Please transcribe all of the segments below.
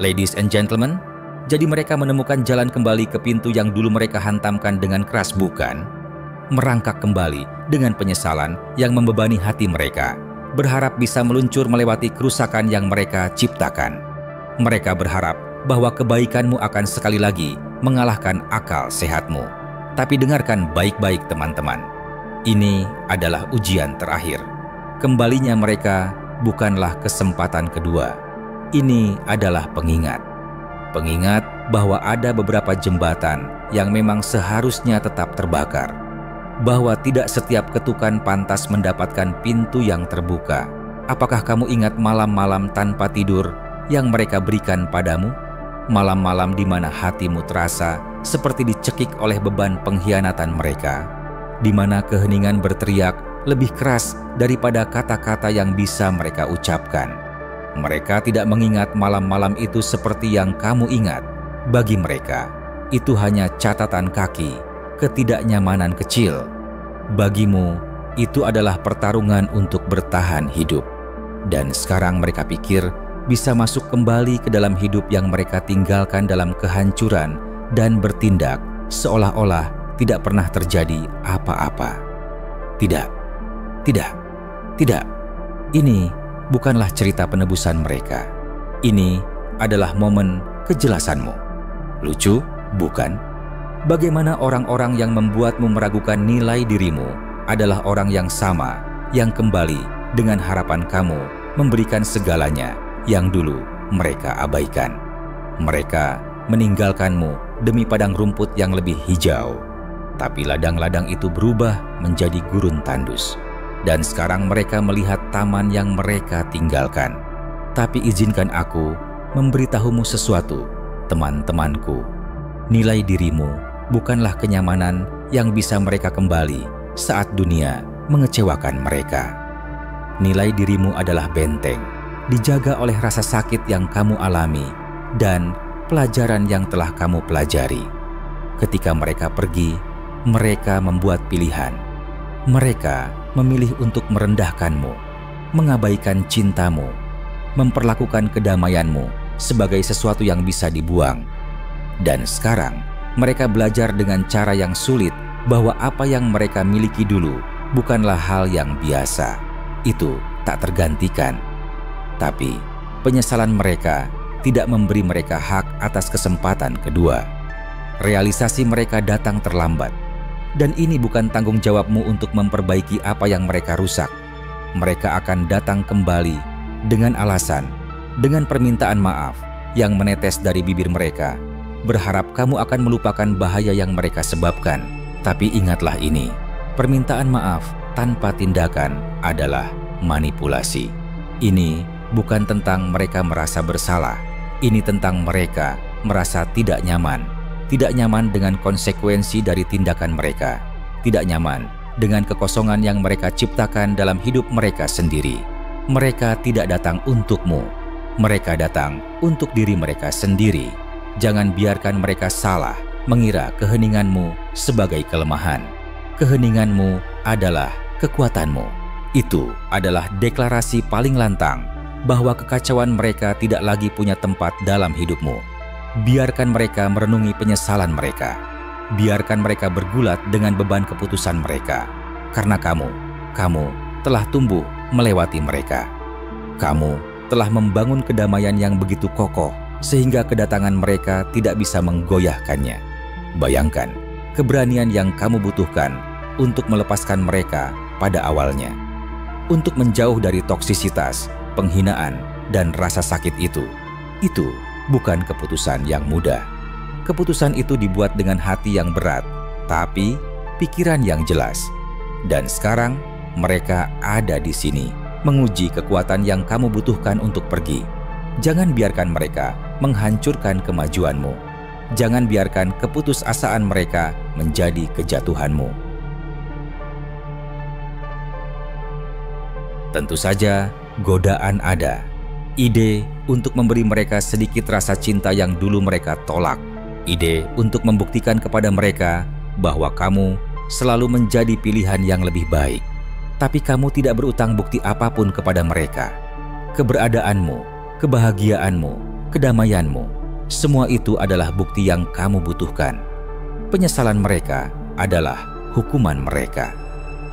Ladies and gentlemen, jadi mereka menemukan jalan kembali ke pintu yang dulu mereka hantamkan dengan keras, bukan? Merangkak kembali dengan penyesalan yang membebani hati mereka, berharap bisa meluncur melewati kerusakan yang mereka ciptakan. Mereka berharap bahwa kebaikanmu akan sekali lagi mengalahkan akal sehatmu. Tapi dengarkan baik-baik teman-teman. Ini adalah ujian terakhir. Kembalinya mereka bukanlah kesempatan kedua. Ini adalah pengingat. Pengingat bahwa ada beberapa jembatan yang memang seharusnya tetap terbakar. Bahwa tidak setiap ketukan pantas mendapatkan pintu yang terbuka. Apakah kamu ingat malam-malam tanpa tidur yang mereka berikan padamu? Malam-malam di mana hatimu terasa seperti dicekik oleh beban pengkhianatan mereka, di mana keheningan berteriak lebih keras daripada kata-kata yang bisa mereka ucapkan. Mereka tidak mengingat malam-malam itu seperti yang kamu ingat. Bagi mereka, itu hanya catatan kaki, ketidaknyamanan kecil. Bagimu, itu adalah pertarungan untuk bertahan hidup. Dan sekarang mereka pikir bisa masuk kembali ke dalam hidup yang mereka tinggalkan dalam kehancuran dan bertindak seolah-olah tidak pernah terjadi apa-apa. Tidak, tidak, tidak. Ini bukanlah cerita penebusan mereka. Ini adalah momen kejelasanmu. Lucu, bukan? Bagaimana orang-orang yang membuatmu meragukan nilai dirimu adalah orang yang sama yang kembali dengan harapan kamu memberikan segalanya yang dulu mereka abaikan. Mereka meninggalkanmu demi padang rumput yang lebih hijau. Tapi ladang-ladang itu berubah menjadi gurun tandus. Dan sekarang mereka melihat taman yang mereka tinggalkan. Tapi izinkan aku memberitahumu sesuatu, teman-temanku. Nilai dirimu bukanlah kenyamanan yang bisa mereka kembali saat dunia mengecewakan mereka. Nilai dirimu adalah benteng, dijaga oleh rasa sakit yang kamu alami dan pelajaran yang telah kamu pelajari. Ketika mereka pergi, mereka membuat pilihan. Mereka memilih untuk merendahkanmu, mengabaikan cintamu, memperlakukan kedamaianmu sebagai sesuatu yang bisa dibuang. Dan sekarang, mereka belajar dengan cara yang sulit bahwa apa yang mereka miliki dulu bukanlah hal yang biasa. Itu tak tergantikan. Tapi, penyesalan mereka tidak memberi mereka hak atas kesempatan kedua. Realisasi mereka datang terlambat. Dan ini bukan tanggung jawabmu untuk memperbaiki apa yang mereka rusak. Mereka akan datang kembali dengan alasan, dengan permintaan maaf yang menetes dari bibir mereka, berharap kamu akan melupakan bahaya yang mereka sebabkan. Tapi ingatlah ini, permintaan maaf tanpa tindakan adalah manipulasi. Ini bukan tentang mereka merasa bersalah. Ini tentang mereka merasa tidak nyaman. Tidak nyaman dengan konsekuensi dari tindakan mereka. Tidak nyaman dengan kekosongan yang mereka ciptakan dalam hidup mereka sendiri. Mereka tidak datang untukmu. Mereka datang untuk diri mereka sendiri. Jangan biarkan mereka salah mengira keheninganmu sebagai kelemahan. Keheninganmu adalah kekuatanmu. Itu adalah deklarasi paling lantang bahwa kekacauan mereka tidak lagi punya tempat dalam hidupmu. Biarkan mereka merenungi penyesalan mereka. Biarkan mereka bergulat dengan beban keputusan mereka. Karena kamu telah tumbuh melewati mereka. Kamu telah membangun kedamaian yang begitu kokoh sehingga kedatangan mereka tidak bisa menggoyahkannya. Bayangkan keberanian yang kamu butuhkan untuk melepaskan mereka pada awalnya. Untuk menjauh dari toksisitas, penghinaan, dan rasa sakit itu. Itu bukan keputusan yang mudah. Keputusan itu dibuat dengan hati yang berat, tapi pikiran yang jelas. Dan sekarang mereka ada di sini, menguji kekuatan yang kamu butuhkan untuk pergi. Jangan biarkan mereka menghancurkan kemajuanmu. Jangan biarkan keputusasaan mereka menjadi kejatuhanmu. Tentu saja godaan ada. Ide untuk memberi mereka sedikit rasa cinta yang dulu mereka tolak. Ide untuk membuktikan kepada mereka bahwa kamu selalu menjadi pilihan yang lebih baik. Tapi kamu tidak berutang bukti apapun kepada mereka. Keberadaanmu, kebahagiaanmu, kedamaianmu. Semua itu adalah bukti yang kamu butuhkan. Penyesalan mereka adalah hukuman mereka,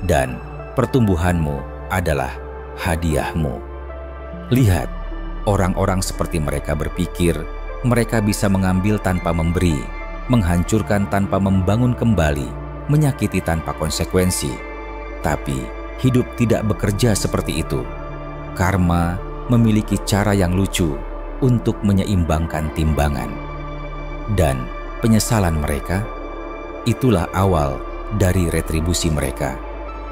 dan pertumbuhanmu adalah hadiahmu. Lihat, orang-orang seperti mereka berpikir mereka bisa mengambil tanpa memberi, menghancurkan tanpa membangun kembali, menyakiti tanpa konsekuensi. Tapi hidup tidak bekerja seperti itu. Karma memiliki cara yang lucu untuk menyeimbangkan timbangan. Dan penyesalan mereka, itulah awal dari retribusi mereka.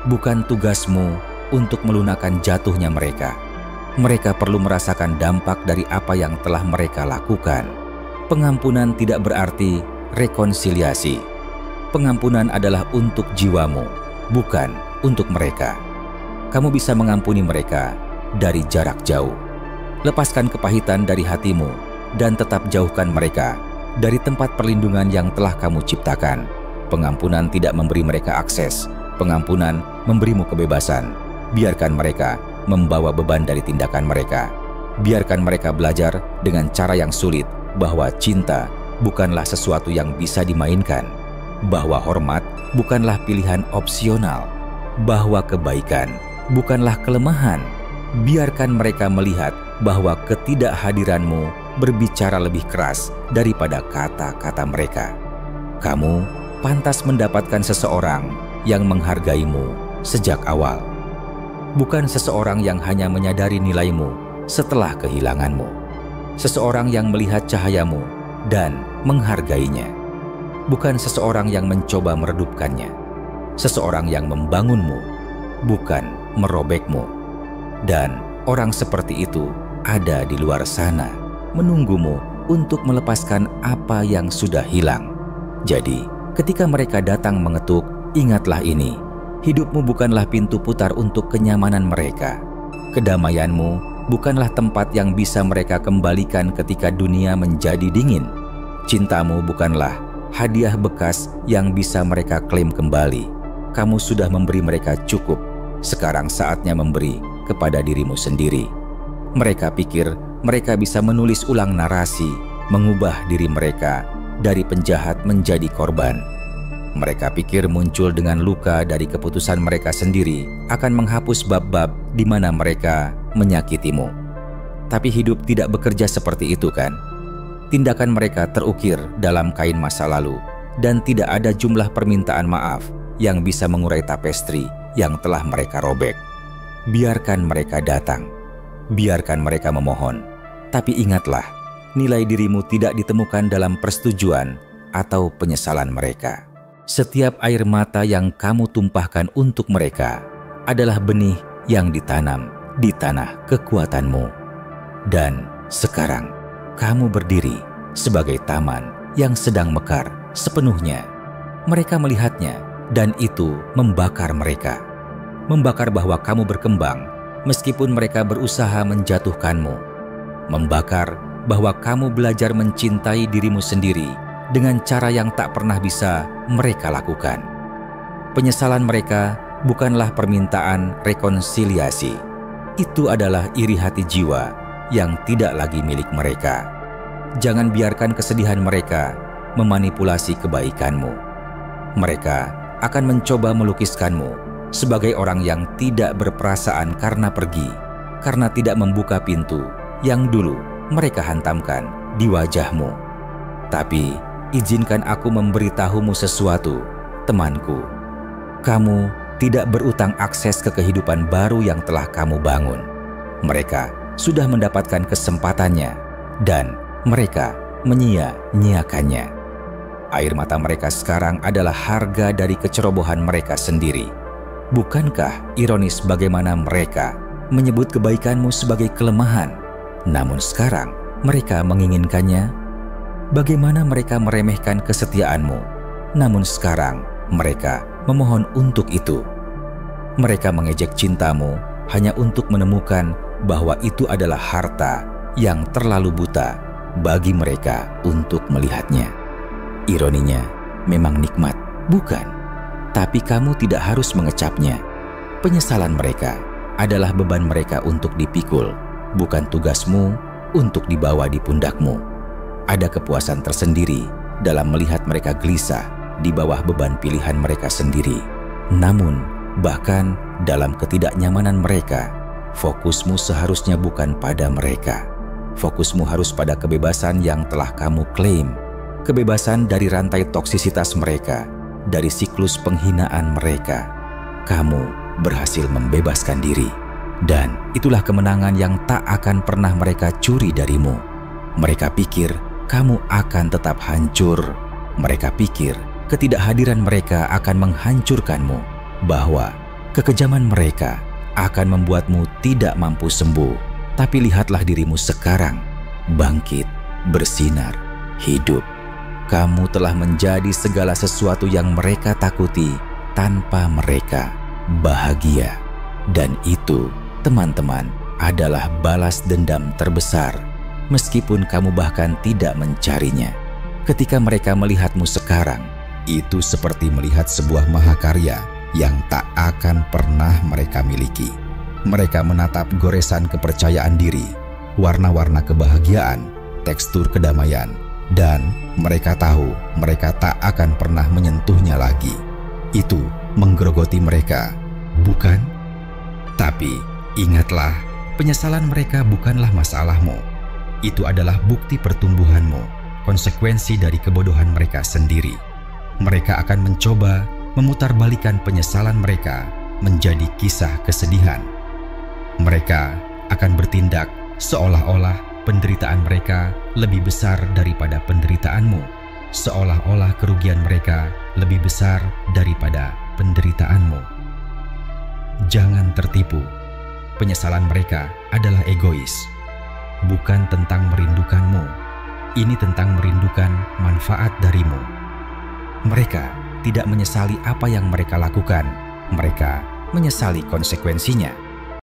Bukan tugasmu untuk melunakkan jatuhnya mereka. Mereka perlu merasakan dampak dari apa yang telah mereka lakukan. Pengampunan tidak berarti rekonsiliasi. Pengampunan adalah untuk jiwamu, bukan untuk mereka. Kamu bisa mengampuni mereka dari jarak jauh. Lepaskan kepahitan dari hatimu dan tetap jauhkan mereka dari tempat perlindungan yang telah kamu ciptakan. Pengampunan tidak memberi mereka akses. Pengampunan memberimu kebebasan. Biarkan mereka membawa beban dari tindakan mereka. Biarkan mereka belajar dengan cara yang sulit bahwa cinta bukanlah sesuatu yang bisa dimainkan, bahwa hormat bukanlah pilihan opsional, bahwa kebaikan bukanlah kelemahan. Biarkan mereka melihat bahwa ketidakhadiranmu berbicara lebih keras daripada kata-kata mereka. Kamu pantas mendapatkan seseorang yang menghargaimu sejak awal, bukan seseorang yang hanya menyadari nilaimu setelah kehilanganmu. Seseorang yang melihat cahayamu dan menghargainya, bukan seseorang yang mencoba meredupkannya. Seseorang yang membangunmu, bukan merobekmu. Dan orang seperti itu ada di luar sana, menunggumu untuk melepaskan apa yang sudah hilang. Jadi, ketika mereka datang mengetuk, ingatlah ini. Hidupmu bukanlah pintu putar untuk kenyamanan mereka. Kedamaianmu bukanlah tempat yang bisa mereka kembalikan ketika dunia menjadi dingin. Cintamu bukanlah hadiah bekas yang bisa mereka klaim kembali. Kamu sudah memberi mereka cukup. Sekarang saatnya memberi kepada dirimu sendiri. Mereka pikir mereka bisa menulis ulang narasi, mengubah diri mereka dari penjahat menjadi korban. Mereka pikir muncul dengan luka dari keputusan mereka sendiri akan menghapus bab-bab di mana mereka menyakitimu. Tapi hidup tidak bekerja seperti itu, kan? Tindakan mereka terukir dalam kain masa lalu, dan tidak ada jumlah permintaan maaf yang bisa mengurai tapestri yang telah mereka robek. Biarkan mereka datang, biarkan mereka memohon, tapi ingatlah, nilai dirimu tidak ditemukan dalam persetujuan atau penyesalan mereka. Setiap air mata yang kamu tumpahkan untuk mereka adalah benih yang ditanam di tanah kekuatanmu. Dan sekarang kamu berdiri sebagai taman yang sedang mekar sepenuhnya. Mereka melihatnya dan itu membakar mereka. Membakar bahwa kamu berkembang meskipun mereka berusaha menjatuhkanmu. Membakar bahwa kamu belajar mencintai dirimu sendiri dengan cara yang tak pernah bisa mereka lakukan. Penyesalan mereka bukanlah permintaan rekonsiliasi. Itu adalah iri hati jiwa yang tidak lagi milik mereka. Jangan biarkan kesedihan mereka memanipulasi kebaikanmu. Mereka akan mencoba melukiskanmu sebagai orang yang tidak berperasaan karena pergi, karena tidak membuka pintu yang dulu mereka hantamkan di wajahmu. Tapi izinkan aku memberitahumu sesuatu, temanku. Kamu tidak berutang akses ke kehidupan baru yang telah kamu bangun. Mereka sudah mendapatkan kesempatannya dan mereka menyia-nyiakannya. Air mata mereka sekarang adalah harga dari kecerobohan mereka sendiri. Bukankah ironis bagaimana mereka menyebut kebaikanmu sebagai kelemahan, namun sekarang mereka menginginkannya? Bagaimana mereka meremehkan kesetiaanmu, namun sekarang mereka memohon untuk itu? Mereka mengejek cintamu hanya untuk menemukan bahwa itu adalah harta yang terlalu buta bagi mereka untuk melihatnya. Ironinya, memang nikmat, bukan? Tapi kamu tidak harus mengecapnya. Penyesalan mereka adalah beban mereka untuk dipikul, bukan tugasmu untuk dibawa di pundakmu. Ada kepuasan tersendiri dalam melihat mereka gelisah di bawah beban pilihan mereka sendiri. Namun, bahkan dalam ketidaknyamanan mereka, fokusmu seharusnya bukan pada mereka. Fokusmu harus pada kebebasan yang telah kamu klaim. Kebebasan dari rantai toksisitas mereka, dari siklus penghinaan mereka. Kamu berhasil membebaskan diri. Dan itulah kemenangan yang tak akan pernah mereka curi darimu. Mereka pikir kamu akan tetap hancur. Mereka pikir ketidakhadiran mereka akan menghancurkanmu, bahwa kekejaman mereka akan membuatmu tidak mampu sembuh. Tapi lihatlah dirimu sekarang, bangkit, bersinar, hidup. Kamu telah menjadi segala sesuatu yang mereka takuti tanpa mereka, bahagia. Dan itu, teman-teman, adalah balas dendam terbesar, meskipun kamu bahkan tidak mencarinya. Ketika mereka melihatmu sekarang, itu seperti melihat sebuah mahakarya yang tak akan pernah mereka miliki. Mereka menatap goresan kepercayaan diri, warna-warna kebahagiaan, tekstur kedamaian, dan mereka tahu mereka tak akan pernah menyentuhnya lagi. Itu menggerogoti mereka, bukan? Tapi ingatlah, penyesalan mereka bukanlah masalahmu. Itu adalah bukti pertumbuhanmu, konsekuensi dari kebodohan mereka sendiri. Mereka akan mencoba memutarbalikkan penyesalan mereka menjadi kisah kesedihan. Mereka akan bertindak seolah-olah penderitaan mereka lebih besar daripada penderitaanmu, seolah-olah kerugian mereka lebih besar daripada penderitaanmu. Jangan tertipu. Penyesalan mereka adalah egois, bukan tentang merindukanmu. Ini tentang merindukan manfaat darimu. Mereka tidak menyesali apa yang mereka lakukan. Mereka menyesali konsekuensinya.